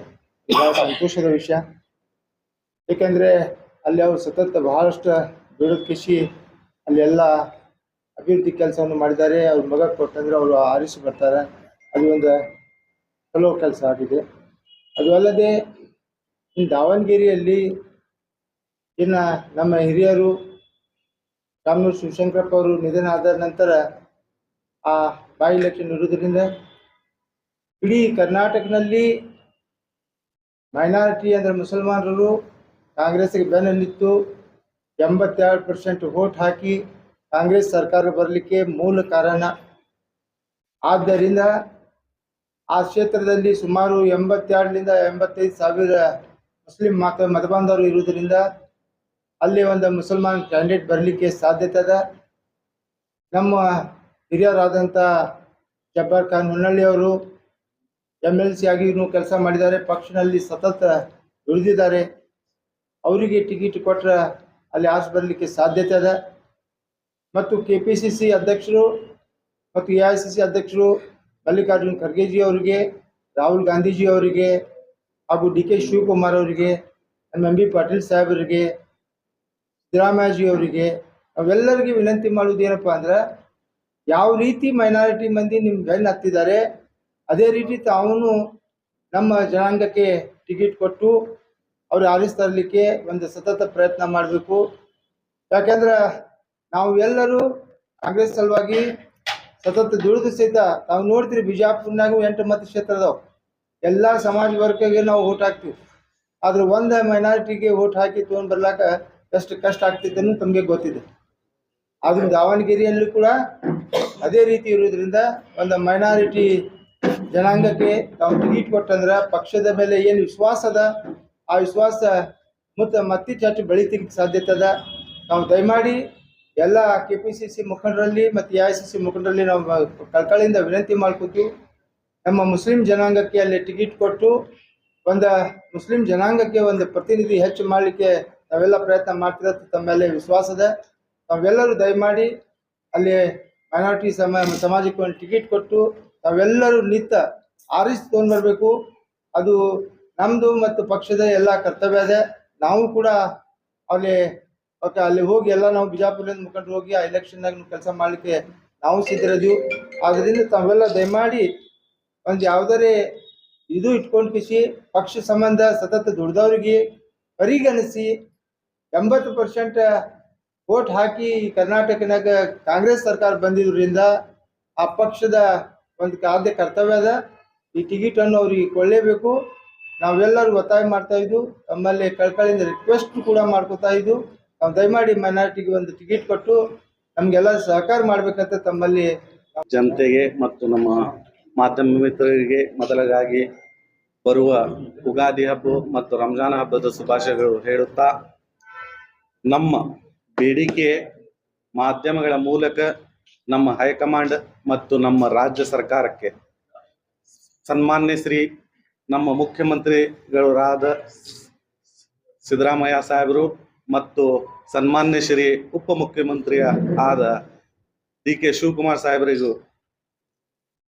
ಬಹಳ ಸಂತೋಷದ ವಿಷಯ. ಏಕೆಂದರೆ ಅಲ್ಲಿ ಅವರು ಸತತ ಬಹಳಷ್ಟು ದುಡಿದು ಅಲ್ಲೆಲ್ಲ ಅಭಿವೃದ್ಧಿ ಕೆಲಸವನ್ನು ಮಾಡಿದ್ದಾರೆ. ಅವ್ರ ಮಗ ಕೊಟ್ಟಂದ್ರೆ ಅವರು ಆರಿಸಿ ಬರ್ತಾರೆ. ಅದು ಒಂದು ಚಲೋ ಕೆಲಸ ಆಗಿದೆ. ಅದು ಅಲ್ಲದೆ ಇನ್ನು ದಾವಣಗೆರೆಯಲ್ಲಿ ಇನ್ನು ನಮ್ಮ ಹಿರಿಯರು ರಾಮನೂರು ಶಿವಶಂಕರಪ್ಪ ಅವರು ನಿಧನ ಆದ ನಂತರ ಆ ಬೈ ಎಲೆಕ್ಷನ್ ಇರುವುದರಿಂದ ಇಡೀ ಕರ್ನಾಟಕದಲ್ಲಿ ಮೈನಾರಿಟಿ ಅಂದರೆ ಮುಸಲ್ಮಾನರು ಕಾಂಗ್ರೆಸ್ಗೆ ಬೆನ್ನಲ್ಲಿತ್ತು. 82% ವೋಟ್ ಹಾಕಿ ಕಾಂಗ್ರೆಸ್ ಸರ್ಕಾರ ಬರಲಿಕ್ಕೆ ಮೂಲ ಕಾರಣ. ಆದ್ದರಿಂದ ಆ ಕ್ಷೇತ್ರದಲ್ಲಿ ಸುಮಾರು 82ರಿಂದ 85 ಸಾವಿರ ಮುಸ್ಲಿಂ ಮತಬಾಂಧವರು ಇರುವುದರಿಂದ ಅಲ್ಲಿ ಒಂದು ಮುಸಲ್ಮಾನ್ ಕ್ಯಾಂಡಿಡೇಟ್ ಬರಲಿಕ್ಕೆ ಸಾಧ್ಯತೆ ಅದ. ನಮ್ಮ ಹಿರಿಯರಾದಂಥ ಜಬ್ಬಾರ್ ಖಾನ್ ಹುನ್ನಳ್ಳಿ ಅವರು MLC ಆಗಿಯೂ ಕೆಲಸ ಮಾಡಿದ್ದಾರೆ, ಪಕ್ಷದಲ್ಲಿ ಸತತ ದುಡಿದಿದ್ದಾರೆ. ಅವರಿಗೆ ಟಿಕೆಟ್ ಕೊಟ್ಟರೆ ಅಲ್ಲಿ ಆಸೆ ಬರಲಿಕ್ಕೆ ಸಾಧ್ಯತೆ ಅದ. ಮತ್ತು KPCC ಅಧ್ಯಕ್ಷರು ಮತ್ತು AICC ಅಧ್ಯಕ್ಷರು ಮಲ್ಲಿಕಾರ್ಜುನ್ ಖರ್ಗೆಜಿ ಅವರಿಗೆ, ರಾಹುಲ್ ಗಾಂಧೀಜಿ ಅವರಿಗೆ ಹಾಗೂ DK ಶಿವಕುಮಾರ್ ಅವರಿಗೆ, MB ಪಾಟೀಲ್ ಸಾಹೇಬರಿಗೆ, ಸಿದ್ದರಾಮಯ್ಯಜಿ ಅವರಿಗೆ ಅವೆಲ್ಲರಿಗೆ ವಿನಂತಿ ಮಾಡೋದು ಏನಪ್ಪ ಅಂದ್ರೆ, ಯಾವ ರೀತಿ ಮೈನಾರಿಟಿ ಮಂದಿ ನಿಮ್ಮ ಬೆನ್ನು ಹತ್ತಿದ್ದಾರೆ ಅದೇ ರೀತಿ ತಾವು ನಮ್ಮ ಜನಾಂಗಕ್ಕೆ ಟಿಕೆಟ್ ಕೊಟ್ಟು ಅವ್ರು ಆರಿಸಿ ತರಲಿಕ್ಕೆ ಒಂದು ಸತತ ಪ್ರಯತ್ನ ಮಾಡಬೇಕು. ಯಾಕೆಂದ್ರೆ ನಾವು ಎಲ್ಲರೂ ಕಾಂಗ್ರೆಸ್ ಸಲುವಾಗಿ ಸತತ ದುಡಿದು ಸಹಿತ ನಾವು ನೋಡ್ತೀರಿ ಬಿಜಾಪುರ್ನಾಗೂ 8 ಮತಕ್ಷೇತ್ರ ಅದಾವ. ಎಲ್ಲ ಸಮಾಜ ವರ್ಗಕ್ಕೆ ನಾವು ಓಟ್ ಹಾಕ್ತೀವಿ. ಆದ್ರೆ ಒಂದು ಮೈನಾರಿಟಿಗೆ ಓಟ್ ಹಾಕಿ ತೊಗೊಂಡು ಬರ್ಲಾಕ ಎಷ್ಟು ಕಷ್ಟ ಆಗ್ತಿದೆ ಅನ್ನೋದು ತಮಗೆ ಗೊತ್ತಿದೆ. ಆದ್ರೂ ದಾವಣಗೆರೆಯಲ್ಲೂ ಕೂಡ ಅದೇ ರೀತಿ ಇರೋದ್ರಿಂದ ಒಂದು ಮೈನಾರಿಟಿ ಜನಾಂಗಕ್ಕೆ ನಾವು ಟಿಕೆಟ್ ಕೊಟ್ಟಂದ್ರೆ ಪಕ್ಷದ ಮೇಲೆ ಏನು ವಿಶ್ವಾಸ ಅದ ಆ ವಿಶ್ವಾಸ ಮತ್ತೆ ಚರ್ಚೆ ಬೆಳೀತಿಕ್ಕೆ ಸಾಧ್ಯತೆ ಅದ. ನಾವು ದಯಮಾಡಿ ಎಲ್ಲ KPCC ಮುಖಂಡರಲ್ಲಿ ಮತ್ತು AICC ಮುಖಂಡರಲ್ಲಿ ನಾವು ಕಳಕಳಿಯಿಂದ ವಿನಂತಿ ಮಾಡ್ಕೋತೀವಿ. ನಮ್ಮ ಮುಸ್ಲಿಂ ಜನಾಂಗಕ್ಕೆ ಅಲ್ಲಿ ಟಿಕೆಟ್ ಕೊಟ್ಟು ಒಂದು ಮುಸ್ಲಿಂ ಜನಾಂಗಕ್ಕೆ ಒಂದು ಪ್ರತಿನಿಧಿ ಹೆಚ್ಚು ಮಾಡಲಿಕ್ಕೆ ನಾವೆಲ್ಲ ಪ್ರಯತ್ನ ಮಾಡ್ತಿರೋದು ತಮ್ಮ ಮೇಲೆ ವಿಶ್ವಾಸ ಅದ. ನಾವೆಲ್ಲರೂ ದಯಮಾಡಿ ಅಲ್ಲಿ ಮೈನಾರಿಟಿ ಸಮಾಜಕ್ಕೆ ಒಂದು ಟಿಕೆಟ್ ಕೊಟ್ಟು ನಾವೆಲ್ಲರೂ ನಿಂತ ಆರಿಸಿ ತೊಗೊಂಡು ಬರಬೇಕು. ಅದು ನಮ್ಮದು ಮತ್ತು ಪಕ್ಷದ ಎಲ್ಲ ಕರ್ತವ್ಯ ಇದೆ. ನಾವು ಕೂಡ ಅಲ್ಲಿ ಹೋಗಿ ಎಲ್ಲ ನಾವು ಬಿಜಾಪುರದಿಂದ ಮುಖಂಡರು ಹೋಗಿ ಆ ಎಲೆಕ್ಷನ್ನಾಗ ಕೆಲಸ ಮಾಡಲಿಕ್ಕೆ ನಾವು ಸಿದ್ಧರಿದ್ದೀವಿ. ಆದ್ದರಿಂದ ತಾವೆಲ್ಲ ದಯಮಾಡಿ ಒಂದು ಯಾವುದೇ ಇದು ಇಟ್ಕೊಂಡು ಪಕ್ಷ ಸಂಬಂಧ ಸತತ ದುಡ್ದವ್ರಿಗೆ ಪರಿಗಣಿಸಿ 80% ವೋಟ್ ಹಾಕಿ ಕರ್ನಾಟಕನಾಗ ಕಾಂಗ್ರೆಸ್ ಸರ್ಕಾರ ಬಂದಿದ್ದರಿಂದ ಆ ಪಕ್ಷದ ಒಂದು ಆದ್ಯ ಕರ್ತವ್ಯ ಅದ. ಈ ಟಿಕೆಟನ್ನು ಅವ್ರಿಗೆ ಕೊಳ್ಳೇಬೇಕು. ನಾವೆಲ್ಲರೂ ಒತ್ತಾಯ ಮಾಡ್ತಾ ಇದ್ದು ತಮ್ಮಲ್ಲಿ ಕಳಕಳಿಯಿಂದ ರಿಕ್ವೆಸ್ಟ್ ಕೂಡ ಮಾಡ್ಕೋತಾ ಇದ್ದು ನಾವು ದಯಮಾಡಿ ಮೈನಾರಿಟಿಗೆ ಒಂದು ಟಿಕೆಟ್ ಕೊಟ್ಟು ನಮಗೆಲ್ಲ ಸಹಕಾರ ಮಾಡಬೇಕಂತ ತಮ್ಮಲ್ಲಿ ಜನತೆಗೆ ಮತ್ತು ನಮ್ಮ ಮಾಧ್ಯಮ ಮಿತ್ರರಿಗೆ ಮೊದಲಾಗಿ ಬರುವ ಉಗಾದಿ ಹಬ್ಬ ಮತ್ತು ರಂಜಾನ್ ಹಬ್ಬದ ಶುಭಾಶಯಗಳು ಹೇಳುತ್ತಾ, ನಮ್ಮ ಬೇಡಿಕೆ ಮಾಧ್ಯಮಗಳ ಮೂಲಕ ನಮ್ಮ ಹೈಕಮಾಂಡ್ ಮತ್ತು ನಮ್ಮ ರಾಜ್ಯ ಸರ್ಕಾರಕ್ಕೆ ಸನ್ಮಾನ್ಯ ಶ್ರೀ ನಮ್ಮ ಮುಖ್ಯಮಂತ್ರಿಗಳಾದ ಸಿದ್ದರಾಮಯ್ಯ ಸಾಹೇಬರು ಮತ್ತು ಸನ್ಮಾನ್ಯ ಶ್ರೀ ಉಪಮುಖ್ಯಮಂತ್ರಿಯ ಆದ DK ಶಿವಕುಮಾರ್ ಸಾಹೇಬರಿಗೂ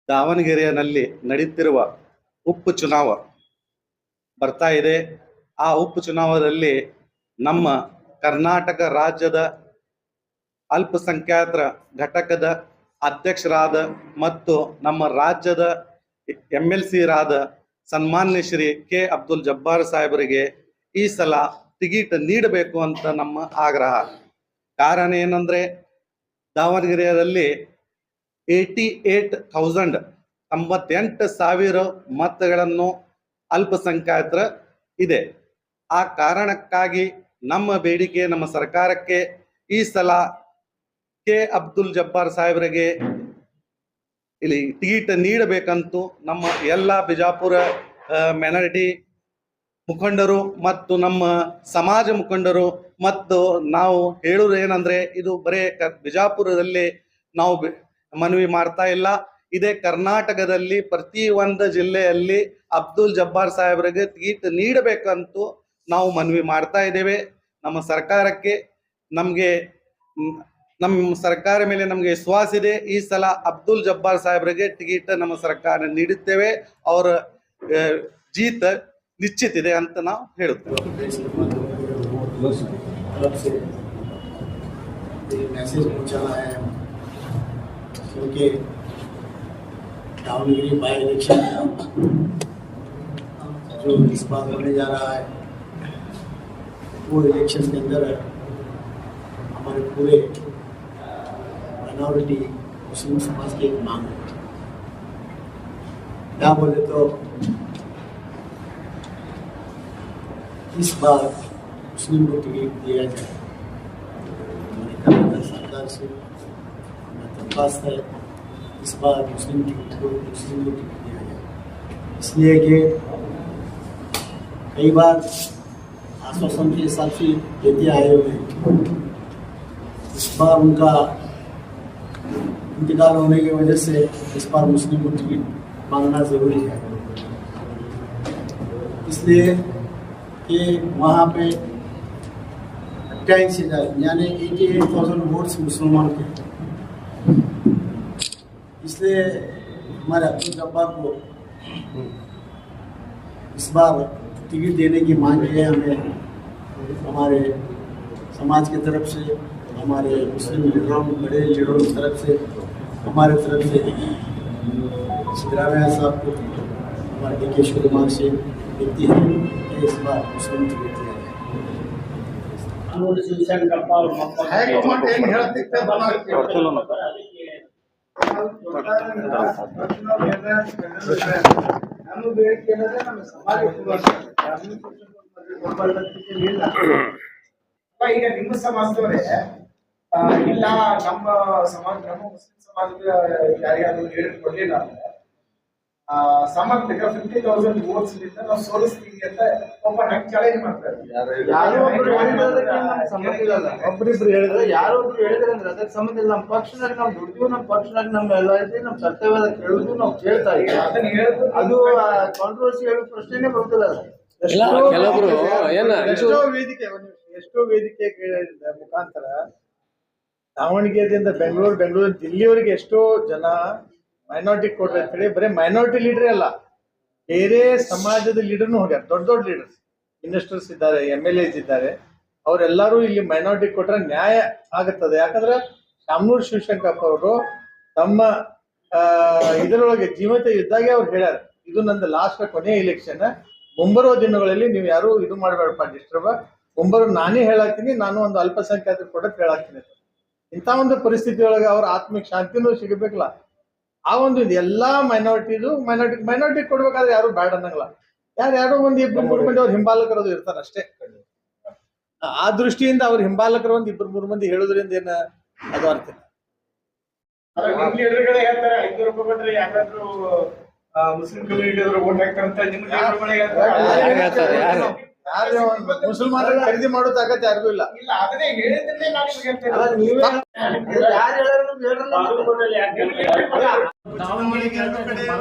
ದಾವಣಗೆರೆಯಲ್ಲಿ ನಡೆಯುತ್ತಿರುವ ಉಪಚುನಾವ ಬರ್ತಾ ಇದೆ. ಆ ಉಪಚುನಾವದಲ್ಲಿ ನಮ್ಮ ಕರ್ನಾಟಕ ರಾಜ್ಯದ ಅಲ್ಪಸಂಖ್ಯಾತರ ಘಟಕದ ಅಧ್ಯಕ್ಷರಾದ ಮತ್ತು ನಮ್ಮ ರಾಜ್ಯದ MLC ರಾದ ಸನ್ಮಾನ್ಯ ಶ್ರೀ K ಅಬ್ದುಲ್ ಜಬ್ಬಾರ್ ಸಾಹೇಬರಿಗೆ ಈ ಸಲ ಟಿಕೆಟ್ ನೀಡಬೇಕು ಅಂತ ನಮ್ಮ ಆಗ್ರಹ. ಕಾರಣ ಏನಂದ್ರೆ, ದಾವಣಗೆರೆಯಲ್ಲಿ 98,000 ಮತಗಳನ್ನು ಅಲ್ಪಸಂಖ್ಯಾತರ ಇದೆ. ಆ ಕಾರಣಕ್ಕಾಗಿ ನಮ್ಮ ಬೇಡಿಕೆ ನಮ್ಮ ಸರ್ಕಾರಕ್ಕೆ ಈ ಸಲ ಕೆ ಅಬ್ದುಲ್ ಜಬ್ಬಾರ್ ಸಾಹೇಬರಿಗೆ ಇಲ್ಲಿ ಟಿಕೆಟ್ ನೀಡಬೇಕಂತೂ ನಮ್ಮ ಎಲ್ಲ ಬಿಜಾಪುರ ಮೈನಾರಿಟಿ ಮುಖಂಡರು ಮತ್ತು ನಮ್ಮ ಸಮಾಜ ಮುಖಂಡರು ಮತ್ತು ನಾವು ಹೇಳುವುದು ಏನಂದ್ರೆ ಇದು ಬರೇ ಬಿಜಾಪುರದಲ್ಲಿ ನಾವು ಮನವಿ ಮಾಡ್ತಾ ಇಲ್ಲ, ಇದೇ ಕರ್ನಾಟಕದಲ್ಲಿ ಪ್ರತಿ ಒಂದು ಜಿಲ್ಲೆಯಲ್ಲಿ ಅಬ್ದುಲ್ ಜಬ್ಬಾರ್ ಸಾಹೇಬರಿಗೆ ಟಿಕೆಟ್ ನೀಡಬೇಕಂತೂ ನಾವು ಮನವಿ ಮಾಡ್ತಾ ಇದ್ದೇವೆ. ನಮ್ಮ ಸರ್ಕಾರಕ್ಕೆ ನಮ್ಮ ಸರ್ಕಾರ ಮೇಲೆ ನಮಗೆ ವಿಶ್ವಾಸ ಇದೆ. ಈ ಸಲ ಅಬ್ದುಲ್ ಜಬ್ಬಾರ್ ಸಾಹೇಬರಿಗೆ ಟಿಕೆಟ್ ನಮ್ಮ ಸರ್ಕಾರ ನೀಡುತ್ತೇವೆ, ಅವರ ಜೀತ निश्चित ಇದೆ ಅಂತ ನಾವು ಹೇಳುತ್ತೇವೆ. मैसेज पहुंचाना है क्योंकि दावणगिरी बाई इलेक्शन जो इस बार होने जा रहा है वो इलेक्शन के अंदर हमारे पूरे माइनॉरिटी मुस्लिम समाज की एक मांग है। क्या बोले तो इस बार मुस्लिम को टिकट दिया जाए, हमारे कर्नाटक सरकार से हमारी दरख्वास्त है इस बार मुस्लिम को टिकट दिया जाए। इसलिए कि कई बार आश्वासन के हिसाब से देते आए हुए हैं, इस बार उनका इंतकाल होने की वजह से इस बार मुस्लिम को टिकट मांगना ज़रूरी है। इसलिए कि वहाँ पे 28,000 यानी 88,000 वोट्स मुसलमान के, इसलिए हमारे अब्दुल जब्बार को इस बार टिकट देने की मांग है। हमें हमारे समाज की तरफ से, हमारे मुस्लिम लीडरों, बड़े लीडरों की तरफ से, हमारे तरफ से सिद्धरामैया साहब को, हमारे DK शिवकुमार से व्यक्ति है इस बार मुस्लिम टिकट दिया जाए। ಈಗ ನಿಮ್ಮ ಸಮಾಜದವರೇ ಇಲ್ಲ ನಮ್ಮ ಸಮಾಜ, ನಮ್ಮ ಮುಸ್ಲಿಂ ಸಮಾಜದ ಯಾರಿಗಾದ್ರೂ ಹೇಳಿಕೊಡ್ಲಿಲ್ಲ ಅಂದ್ರೆ ಸಮಗ್ರ 50,000 ವೋಟ್ಸ್ ನಿಂದ ನಾವು ಸೋಲಿಸ್ತೀವಿ ಅಂತ ಒಬ್ಬ ನಂಗೆ ಚಾಲೆಂಜ್ ಮಾಡ್ತಾರೆ. ಒಬ್ಬರಿಬ್ರು ಹೇಳಿದ್ರೆ ಯಾರೊಬ್ರು ಹೇಳಿದ್ರೆ ಅಂದ್ರೆ ಅದಕ್ಕೆ ಸಂಬಂಧ ಇಲ್ಲ. ನಮ್ಮ ಪಕ್ಷದಲ್ಲಿ ನಾವು ದುಡ್ಡು, ನಮ್ಮ ಪಕ್ಷದಲ್ಲಿ ನಮ್ಮ ಎಲ್ಲ ಇದೆ, ನಮ್ಮ ಕರ್ತವ್ಯದ ಕೇಳುದು ನಾವು ಕೇಳ್ತಾ ಇದ್ದೀವಿ. ಅದನ್ನ ಹೇಳುದು ಅದು ಕಾಂಟ್ರವರ್ಸಿ ಹೇಳೋ ಪ್ರಶ್ನೆನೇ ಬರ್ತಲ್ಲ. ಕೆಲವರು ಎಷ್ಟೋ ವೇದಿಕೆ ಮುಖಾಂತರ ದಾವಣಗೆರೆಯಿಂದ ಬೆಂಗಳೂರು ದಿಲ್ಲಿವರೆಗೆ ಎಷ್ಟೋ ಜನ ಮೈನಾರಿಟಿ ಕೊಡ್ರಿ ಅಂತ ಹೇಳಿ ಬರೀ ಮೈನಾರಿಟಿ ಲೀಡರೇ ಅಲ್ಲ, ಬೇರೆ ಸಮಾಜದ ಲೀಡರ್ನು ಹೋಗ್ಯಾರ. ದೊಡ್ಡ ಲೀಡರ್ಸ್, ಮಿನಿಸ್ಟರ್ಸ್ ಇದ್ದಾರೆ, MLAs ಇದ್ದಾರೆ. ಅವರೆಲ್ಲರೂ ಇಲ್ಲಿ ಮೈನಾರಿಟಿ ಕೊಟ್ರೆ ನ್ಯಾಯ ಆಗುತ್ತದೆ. ಯಾಕಂದ್ರೆ ಶಾಮನೂರ್ ಶಿವಶಂಕರಪ್ಪ ಅವರು ತಮ್ಮ ಇದರೊಳಗೆ ಜೀವಂತ ಇದ್ದಾಗೆ ಅವ್ರು ಹೇಳ್ಯಾರ, ಇದು ನಂದು ಲಾಸ್ಟ್ ಕೊನೆಯ ಇಲೆಕ್ಷನ್, ಮುಂಬರುವ ದಿನಗಳಲ್ಲಿ ನೀವು ಯಾರು ಇದು ಮಾಡಬೇಡಪ್ಪ ಡಿಸ್ಟರ್ಬ್, ಮುಂಬರುವ ನಾನೇ ಹೇಳಾಕ್ತೀನಿ, ನಾನು ಒಂದು ಅಲ್ಪಸಂಖ್ಯಾತರು ಕೊಡಕ್ಕೆ ಹೇಳಾಕ್ತೀನಿ. ಇಂಥ ಒಂದು ಪರಿಸ್ಥಿತಿ ಒಳಗೆ ಅವ್ರ ಆತ್ಮಿಕ ಶಾಂತಿನೂ ಸಿಗಬೇಕಲ್ಲ. ಆ ಒಂದು ಎಲ್ಲಾ ಮೈನಾರಿಟಿ ಕೊಡ್ಬೇಕಾದ್ರೆ ಯಾರು ಬ್ಯಾಡ್ ಅನ್ನಂಗಿಲ್ಲ. ಯಾರೋ ಒಂದು ಇಬ್ಬರು ಮೂರು ಮಂದಿ ಅವ್ರ ಹಿಂಬಾಲಕರದು ಇರ್ತಾರೆ ಅಷ್ಟೇ. ಆ ದೃಷ್ಟಿಯಿಂದ ಅವ್ರ ಹಿಂಬಾಲಕರು ಒಂದು ಇಬ್ಬರು ಮೂರು ಮಂದಿ ಹೇಳೋದ್ರಿಂದ ಏನ ಅದು ಅರ್ಥ ಇಲ್ಲ. ಎದುರುಗಡೆ ಹೇಳ್ತಾರೆ 500 ರೂಪಾಯಿ ಕೊಟ್ರೆ ಯಾರಾದ್ರೂ ಮುಸ್ಲಿಂ ಕಮ್ಯುನಿಟಿ ಅವರು ವೋಟ್ ಹಾಕ್ತಾರಂತ ನಿಮ್ಮ ಯಾರು ಮುಸಲ್ಮಾನರು ಖರೀದಿ ಮಾಡೋ ತಾಕತ್ ಯಾರಿಗೂ ಇಲ್ಲ. ಇಲ್ಲ, ಅದನ್ನೇ ಹೇಳಿದ್ರೆ ನಾನು ಹೇಳ್ತೇನೆ.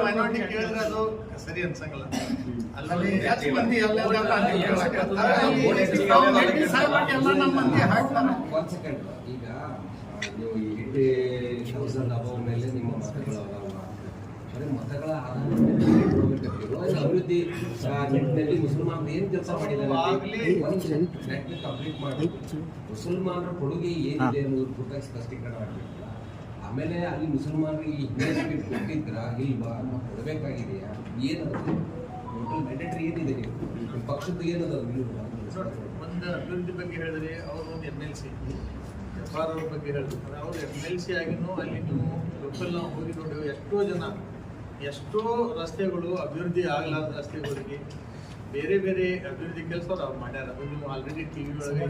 ಮೈನಾರಿಟಿ ಕೇಳಿದ್ರೆ ಅದು ಸರಿ ಅನ್ಸಂಗಿಲ್ಲ. ಅಲ್ಲಲ್ಲಿ ಜಾಸ್ತಿ ಮಂದಿ ಈಗ ನೀವು 80,000 ಅಬೌವ್ ಮೇಲೆ ನಿಮ್ಮ ಮತಗಳು ಬರೀ ಮತಗಳ ಅಭಿವೃದ್ಧಿ ನಿಟ್ಟಿನಲ್ಲಿ ಮುಸಲ್ಮಾನರು ಏನು ಕೆಲಸ ಮಾಡಿದ್ದಾರೆ ಕಂಪ್ಲೀಟ್ ಮಾಡಿ ಮುಸಲ್ಮಾನರ ಕೊಡುಗೆ ಏನಿದೆ ಅನ್ನೋದ್ರ ಪೂರ್ತಿ ಸ್ಪಷ್ಟೀಕರಣ ಮಾಡಬೇಕು. ಆಮೇಲೆ ಅಲ್ಲಿ ಮುಸಲ್ಮಾನರಿಗೆ ಇನ್ವೆಸ್ಟ್ಮೆಂಟ್ ಕೊಟ್ಟಿದ್ರ ಇಲ್ವಾ, ಕೊಡಬೇಕಾಗಿದೆಯಾ, ಏನದು ಟೋಟಲ್ ಮ್ಯಾಂಡೇಟರಿ ಏನಿದೆ, ನಿಮ್ಮ ಪಕ್ಷದ ಏನದ ಒಂದು ಅಭಿವೃದ್ಧಿ ಬಗ್ಗೆ ಹೇಳಿದ್ರೆ ಅವರು ಒಂದು MLC ಜಬ್ಬಾರ್ ಅವ್ರ ಬಗ್ಗೆ ಹೇಳ್ತಾರೆ. ಅವರು MLC ಆಗಿನೂ ಅಲ್ಲಿ ನೀವು ಲೋಕಲ್ ನಾವು ಹೋಗಿ ನೋಡಿ ಎಷ್ಟೋ ಜನ, ಎಷ್ಟೋ ರಸ್ತೆಗಳು ಅಭಿವೃದ್ಧಿ ಆಗಲಾರ್ದ ರಸ್ತೆಗಳಿಗೆ ಬೇರೆ ಬೇರೆ ಅಭಿವೃದ್ಧಿ ಕೆಲಸ ಅವ್ರು ಮಾಡ್ಯಾರ. ಅದು ನೀವು ಆಲ್ರೆಡಿ ಟಿವಿ ಒಳಗೆ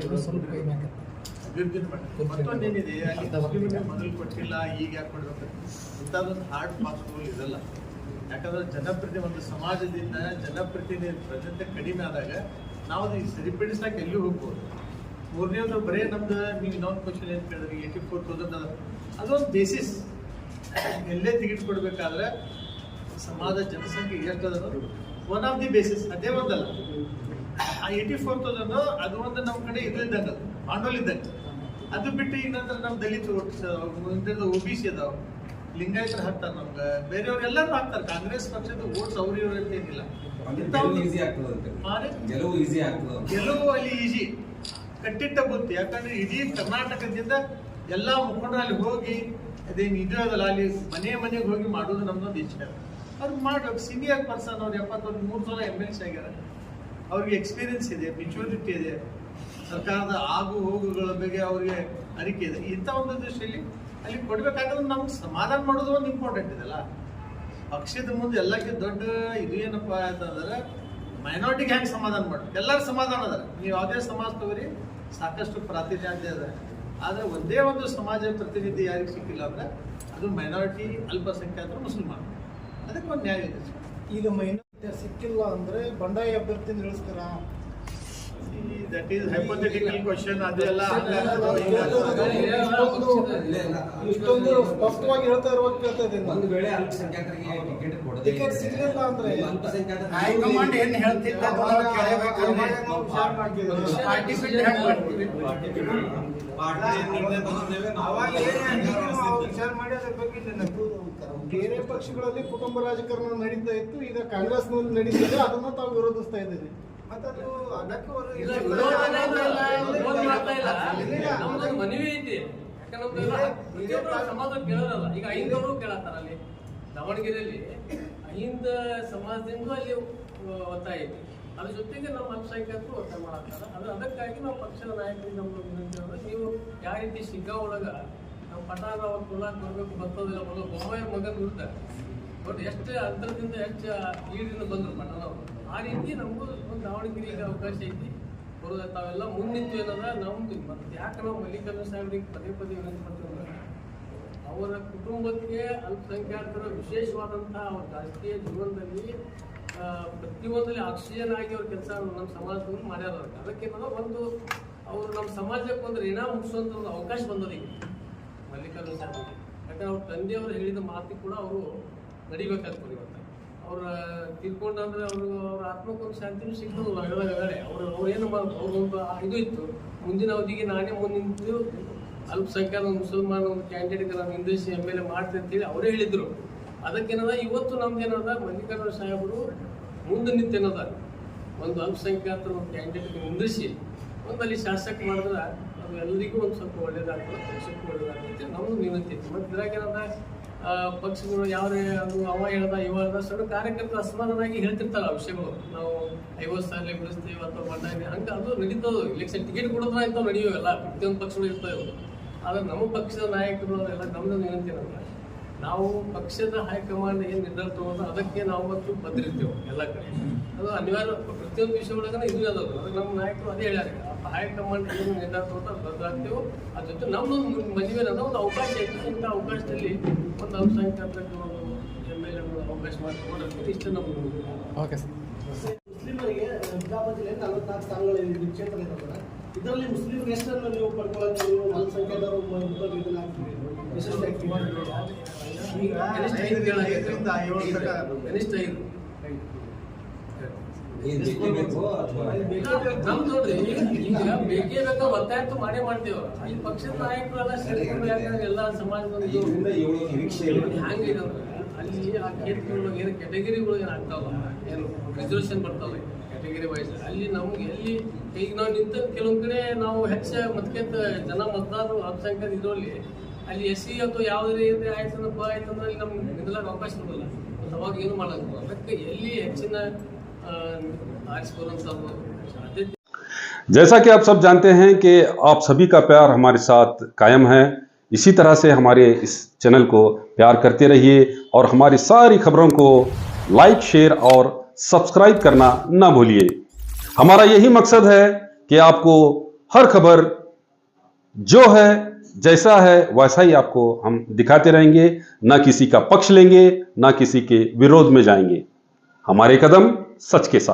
ಅಭಿವೃದ್ಧಿ ಮಾಡ್ತಾರೆ. ಮತ್ತೊಂದೇನಿದೆ, ಅಲ್ಲಿ ಮುಸ್ಲಿಮರಿಗೆ ಮೊದಲು ಕೊಟ್ಟಿಲ್ಲ, ಈಗ ಯಾಕೆ ಕೊಡ್ಬೇಕು ಇಂಥದ್ದೊಂದು ಹಾರ್ಡ್ ಫಾಸ್ಟ್ ರೂಲ್ ಇರಲ್ಲ. ಯಾಕಂದ್ರೆ ಒಂದು ಸಮಾಜದಿಂದ ಜನಪ್ರತಿನಿಧಿ ಪ್ರಜೆತೆ ಕಡಿಮೆ ಆದಾಗ ನಾವು ಅದು ಸರಿಪಡಿಸ್ಲಾಕ ಎಲ್ಲಿ ಹೋಗ್ಬೋದು. ಮೂರನೇದು ಬರೀ ನಮ್ದು ನೀವು ಇನ್ನೊಂದು ಕ್ವಶನ್ ಏನು ಕೇಳಿದ್ರಿ, 84,000 ಅದೊಂದು ಬೇಸಿಸ್. ಎಲ್ಲೇ ಟಿಕೆಟ್ ಕೊಡಬೇಕಾದ್ರೆ ಸಮಾಜ ಜನಸಂಖ್ಯೆ ಎಷ್ಟು ಅನ್ನೋದು ಒನ್ ಆಫ್ ದಿ ಬೇಸಿಸ್, ಅದೇ ಒಂದಲ್ಲ. ಆ 84,000 ಅದು ಒಂದು ನಮ್ಮ ಕಡೆ ಇದು ಇದ್ದಂಗೆ, ಅದು ಬಾಂಡೋಲ್ ಇದ್ದಂಗೆ. ಅದು ಬಿಟ್ಟು ಈಗ ನಂತರ ನಮ್ಮ ದಲಿತ OBC ಅದಾವ, ಲಿಂಗಾಯತರು ಹಾಕ್ತಾರೆ, ನಮ್ಗೆ ಬೇರೆಯವ್ರು ಎಲ್ಲರೂ ಹಾಕ್ತಾರೆ. ಕಾಂಗ್ರೆಸ್ ಪಕ್ಷದ ಓಟ್ಸ್ ಅವ್ರ ಇವ್ರ ಅಂತ ಏನಿಲ್ಲ. ಗೆಲುವು ಅಲ್ಲಿ ಈಜಿ, ಕಟ್ಟಿಟ್ಟ ಬುತ್ತಿ. ಯಾಕಂದ್ರೆ ಇಡೀ ಕರ್ನಾಟಕದಿಂದ ಎಲ್ಲ ಮುಖಂಡರು ಅಲ್ಲಿ ಹೋಗಿ ಅದೇನು ಇದು ಅದಲ್ಲ, ಅಲ್ಲಿ ಮನೆಗೆ ಹೋಗಿ ಮಾಡೋದು ನಮ್ದೊಂದು ಇಚ್ಛೆ. ಅವ್ರು ಮಾಡ್ಬೇಕು. ಸೀನಿಯರ್ ಪರ್ಸನ್ ಅವ್ರು 73 MLC ಆಗ್ಯಾರ, ಅವ್ರಿಗೆ ಎಕ್ಸ್ಪೀರಿಯನ್ಸ್ ಇದೆ, ಮೆಚೂರಿಟಿ ಇದೆ, ಸರ್ಕಾರದ ಆಗು ಹೋಗುಗಳ ಬಗ್ಗೆ ಅವ್ರಿಗೆ ಅರಿಕೆ ಇದೆ. ಇಂಥ ಒಂದು ದೃಷ್ಟಿಯಲ್ಲಿ ಅಲ್ಲಿ ಕೊಡ್ಬೇಕಾದ್ರೆ ನಮ್ಗೆ ಸಮಾಧಾನ ಮಾಡೋದು ಒಂದು ಇಂಪಾರ್ಟೆಂಟ್ ಇದೆಲ್ಲ. ಪಕ್ಷದ ಮುಂದೆ ಎಲ್ಲಕ್ಕೆ ದೊಡ್ಡ ಇದು ಏನಪ್ಪ ಅಂತಂದ್ರೆ ಮೈನಾರಿಟಿಗೆ ಹೆಂಗೆ ಸಮಾಧಾನ ಮಾಡ್ಬೇಕು, ಎಲ್ಲರೂ ಸಮಾಧಾನ ಅದಾರ. ನೀವು ಯಾವುದೇ ಸಮಾಜ ತಗೋರಿ, ಸಾಕಷ್ಟು ಪ್ರಾತಿನಿಧ್ಯ ಅದ. ಆದರೆ ಒಂದೇ ಒಂದು ಸಮಾಜ ಪ್ರತಿನಿಧಿ ಯಾರಿಗೆ ಸಿಕ್ಕಿಲ್ಲ ಅಂದ್ರೆ ಅದು ಮೈನಾರಿಟಿ, ಅಲ್ಪಸಂಖ್ಯಾತರು, ಮುಸಲ್ಮಾನ. ಅದಕ್ಕೆ ಒಂದು ನ್ಯಾಯ ಇದೆ. ಈಗ ಮೈನಾರಿಟಿ ಸಿಕ್ಕಿಲ್ಲ ಅಂದ್ರೆ ಬಂಡಾಯ ಅಭ್ಯರ್ಥಿನ ಇಳಿಸ್ತಾರ? That is hypothetical question. ಅದೆಲ್ಲ ಇಷ್ಟೊಂದು ಸ್ಪಷ್ಟವಾಗಿ ಹೇಳ್ತಾ ಇರುವಾಗ ಕೇಳ್ತಾ ಇದ್ದೀನಿ. ಒಂದು ವೇಳೆ ಅಲ್ಪಸಂಖ್ಯಾತರಿಗೆ ಟಿಕೆಟ್ ಸಿಗಲಿಲ್ಲ ಅಂದ್ರೆ ಹೈಕಮಾಂಡ್ ಏನ್ ಹೇಳ್ತಿದ್ದ ವಿಚಾರ ಮಾಡಿ ಅದ್ರ ಬಗ್ಗೆ ಬೇರೆ ಪಕ್ಷಗಳಲ್ಲಿ ಕುಟುಂಬ ರಾಜಕಾರಣ ನಡೀತಾ ಇತ್ತು, ಈಗ ಕಾಂಗ್ರೆಸ್ನಲ್ಲಿ ನಡೀತಿದೆ, ಅದನ್ನ ತಾವು ವಿರೋಧಿಸ್ತಾ ಇದ್ದೀರಿ. ಮನವಿ ಐತಿ. ಯಾಕಂದ್ರೆ ಸಮಾಜ ಕೇಳೋದಲ್ಲ. ಈಗ ಅಹಿಂದವರು ಕೇಳತ್ತಾರ ಅಲ್ಲಿ ದಾವಣಗೆರೆಯಲ್ಲಿ, ಅಹಿಂದ ಸಮಾಜದಿಂದ ಅಲ್ಲಿ ಒತ್ತಾಯ ಐತಿ. ಅದ್ರ ಜೊತೆಗೆ ನಮ್ಮ ಅಲ್ಪಸಂಖ್ಯಾತರು ಒತ್ತಾಯ ಮಾಡತ್ತಾರ. ಅದಕ್ಕಾಗಿ ನಾವು ಪಕ್ಷದ ನಾಯಕರಿಗೆ ನಮ್ಮ ವಿನಂತಿ ಅಂದ್ರೆ, ನೀವು ಯಾವ ರೀತಿ ಶಿಗ್ಗಾಂವ್ ಒಳಗ ನಮ್ಮ ಪಟಾಣ ಅವ್ರ ಕೊಡಾಕ್ ಬರ್ಬೇಕು ಬರ್ತದಿಲ್ಲ, ಬೊಮ್ಮಾಯಿ ಮಗನ ವಿರುದ್ಧ ಬಟ್ ಎಷ್ಟು ಅಂತರದಿಂದ ಹೆಚ್ಚು ಲೀಡಿಂದ ಬಂದರು ಪಟಾಣ ಅವರು. ಆ ರೀತಿ ನಮಗೂ ಒಂದು ದಾವಣಗೆರೆಗೆ ಅವಕಾಶ ಐತಿ ಬರೋದ. ತಾವೆಲ್ಲ ಮುನ್ನಿಂತು ಏನದ ನಮ್ದು. ಮತ್ತೆ ಯಾಕೆ ನಾವು ಮಲ್ಲಿಕಾರ್ಜುನ ಸಾಹೇಬ್ರಿಗೆ ಪದೇ ವಿನಂತಿ ಮಾಡ್ತೀವಿ, ಅವರ ಕುಟುಂಬಕ್ಕೆ ಅಲ್ಪಸಂಖ್ಯಾತರ ವಿಶೇಷವಾದಂತಹ ಅವ್ರ ರಾಜಕೀಯ ಜೀವನದಲ್ಲಿ ಪ್ರತಿಯೊಂದರಲ್ಲಿ ಆಕ್ಸಿಜನ್ ಆಗಿ ಅವ್ರ ಕೆಲಸ ನಮ್ಮ ಸಮಾಜದಲ್ಲಿ ಮಾಡ್ಯಾರ. ಅದಕ್ಕೇನದ ಒಂದು ಅವರು ನಮ್ಮ ಸಮಾಜಕ್ಕೆ ಒಂದು ಋಣ ಮುಗಿಸುವಂಥ ಒಂದು ಅವಕಾಶ ಬಂದದ ಈಗ ಮಲ್ಲಿಕಾರ್ಜುನ ಸಾಹೇಬ್ರಿಗೆ. ಯಾಕಂದ್ರೆ ಅವ್ರ ತಂದೆಯವರು ಹೇಳಿದ ಮಾತು ಕೂಡ ಅವರು ನಡಿಬೇಕಾಗ್ತದೆ. ಇವತ್ತು ಅವ್ರ ತಿಳ್ಕೊಂಡ್ರೆ ಅವ್ರ ಆತ್ಮಕ್ಕೊಂದು ಶಾಂತಿನೂ ಸಿಗ್ತದೆ. ಅವ್ರೇನು ಅವ್ರೊಂದು ಇದು ಇತ್ತು, ಮುಂದಿನ ಅವಧಿಗೆ ನಾನೇ ಮುಂದೆ ನಿಂತು ಅಲ್ಪಸಂಖ್ಯಾತ ಒಂದು ಮುಸಲ್ಮಾನ ಒಂದು ಕ್ಯಾಂಡಿಡೇಟ್ಗೆ ನಾನು ನಿಂದಿಸಿ MLA ಮಾಡ್ತೀನಿ ಅಂತೇಳಿ ಅವರೇ ಹೇಳಿದ್ರು. ಅದಕ್ಕೇನದ ಇವತ್ತು ನಮ್ದೇನದ ಮಲ್ಲಿಕಾರ್ಜುನ ಸಾಹೇಬರು ಮುಂದೆ ನಿಂತೇನದ ಒಂದು ಅಲ್ಪಸಂಖ್ಯಾತರ ಒಂದು ಕ್ಯಾಂಡಿಡೇಟ್ಗೆ ನಿಂದಿಸಿ ಒಂದಲ್ಲಿ ಶಾಸಕ ಮಾಡಿದ್ರೆ ಅದು ಎಲ್ಲರಿಗೂ ಒಂದು ಸ್ವಲ್ಪ ಒಳ್ಳೇದಾಗ್ತದೆ, ಪಕ್ಷಕ್ಕೂ ಒಳ್ಳೇದಾಗ್ತದೆ ನಮ್ಮದು ವಿನಂತಿ ಇತ್ತು. ಮತ್ತು ಇದ್ರಾಗೇನದ ಪಕ್ಷಗಳು ಯಾವ್ದೇ ಅದು ಅವ ಹೇಳ್ದ ಇವ ಹೇಳ್ದ ಸಣ್ಣ ಕಾರ್ಯಕರ್ತರು ಅಸಮಾಧಾನಾಗಿ ಹೇಳ್ತಿರ್ತಾರ ಆ ವಿಷಯಗಳು. ನಾವು 50 ಸಾವಿರ ಬಿಡಿಸ್ತೀವಿ ಅಥವಾ ಬಂದಾಗ ಹಂಗೆ ಅದು ನಡೀತದೆ. ಇಲೆಕ್ಷನ್ ಟಿಕೆಟ್ ಕೊಡೋದ್ರ ಇಂಥವು ನಡೆಯೋಲ್ಲ, ಪ್ರತಿಯೊಂದು ಪಕ್ಷಗಳು ಇರ್ತವೆ. ಆದರೆ ನಮ್ಮ ಪಕ್ಷದ ನಾಯಕರು ಎಲ್ಲ ನಮ್ಮದು ವಿನಂತಿ ಏನಂದ್ರೆ, ನಾವು ಪಕ್ಷದ ಹೈಕಮಾಂಡ್ ಏನು ನಿರ್ಧಾರ ತಗೊಂಡ್ರೆ ಅದಕ್ಕೆ ನಾವು ಮತ್ತು ಬದ್ರಿರ್ತೇವೆ ಎಲ್ಲ ಕಡೆ. ಅದು ಅನಿವಾರ್ಯ. ಪ್ರತಿಯೊಂದು ವಿಷಯಗಳಾಗ ಇದು ಅದದು. ಅದಕ್ಕೆ ನಮ್ಮ ನಾಯಕರು ಅದೇ ಹೇಳ್ಯಾರ, ಹೈಕಮಾಂಡ್ ಏನು ನಿರ್ಧಾರ ತಗೊಂಡ್ರೆ ಬದ್ರಾಗ್ತೇವೆ. ಅದ್ರ ಜೊತೆ ನಮ್ಮದೊಂದು ಮದುವೆ ಅನ್ನೋ ಒಂದು ಅವಕಾಶ ಐತಿ. ಇಂಥ ಅವಕಾಶದಲ್ಲಿ ಒಂದು ಅಲ್ಪಸಂಖ್ಯಾತರಿಗೆ ಒಂದು MLA ಅವಕಾಶ ಮಾಡಿಕೊಂಡು ಇಷ್ಟ ನಮ್ಮದು. Okay sir. ಮುಸ್ಲಿಮರಿಗೆ ನಿಜಾಮಾಬಾದ್ ಜಿಲ್ಲೆ 44 ಸ್ಥಾನಗಳು ಕ್ಷೇತ್ರ ಇರ್ತದೆ. ಇದರಲ್ಲಿ ಮುಸ್ಲಿಮರು ಎಷ್ಟನ್ನು ನೀವು ಪಡ್ಕೊಳ್ಳೋಕೆ ನೀವು ಅಲ್ಪಸಂಖ್ಯಾತರು ಇದನ್ನ ಹಾಕ್ತೀವಿ ವಿಶಿಷ್ಟ ನಮ್ ನೋಡ್ರಿ ಈಗ ಬೇಕೇ ಬೇಕಾ ಒತ್ತಾಯ ಮಾಡೇ ಮಾಡ್ತೇವ. ಈ ಪಕ್ಷದ ನಾಯಕರೆಲ್ಲ ಎಲ್ಲ ಸಮಾಜದ ಹ್ಯಾಂಗಿದೆ ಅಂದ್ರೆ ಅಲ್ಲಿ ಆ ಕ್ಷೇತ್ರಗಳು ಏನು ಕ್ಯಾಟಗರಿಗಳು ಏನು ಆಗ್ತಾವಲ್ಲ, ಏನು ರಿಸರ್ವೇಷನ್ ಬರ್ತಾವೆ ಕ್ಯಾಟಗರಿ ವೈಸ್, ಅಲ್ಲಿ ನಮ್ಗೆ ಎಲ್ಲಿ ಈಗ ನಾವು ನಿಂತ ಕೆಲವೊಂದ್ ಕಡೆ ನಾವು ಹೆಚ್ಚು ಮತ್ಕೆಂತ ಜನ ಮತದಾರರು ಅಲ್ಪಸಂಖ್ಯಾತ ಇದರಲ್ಲಿ ಅಲ್ಲಿ SC ಅಥವಾ ಯಾವುದೇ ರೀತಿ ಆಯ್ತಂದ್ರೆ ಆಯ್ತಂದ್ರೆ ಅಲ್ಲಿ ನಮ್ಗೆ ನಿಲ್ಲಕ್ಕೆ ಅವಕಾಶ ಇರೋಲ್ಲ. ಮತ್ತು ಅವಾಗ ಏನು ಮಾಡೋದು. ಅದಕ್ಕೆ ಎಲ್ಲಿ ಹೆಚ್ಚಿನ ಆರಿಸ್ಕೊಳ್ಳುವಂಥದ್ದು ಸಾಧ್ಯತೆ. जैसा कि आप सब जानते हैं कि आप सभी का प्यार हमारे साथ कायम है। इसी तरह से हमारे इस चैनल को प्यार करते रहिए और हमारी सारी खबरों को लाइक, शेयर और सब्सक्राइब करना ना भूलिए। हमारा यही मकसद है कि आपको हर खबर जो है जैसा है वैसा ही आपको हम दिखाते रहेंगे, ना किसी का पक्ष लेंगे ना किसी के विरोध में जाएंगे। हमारे कदम सच के साथ।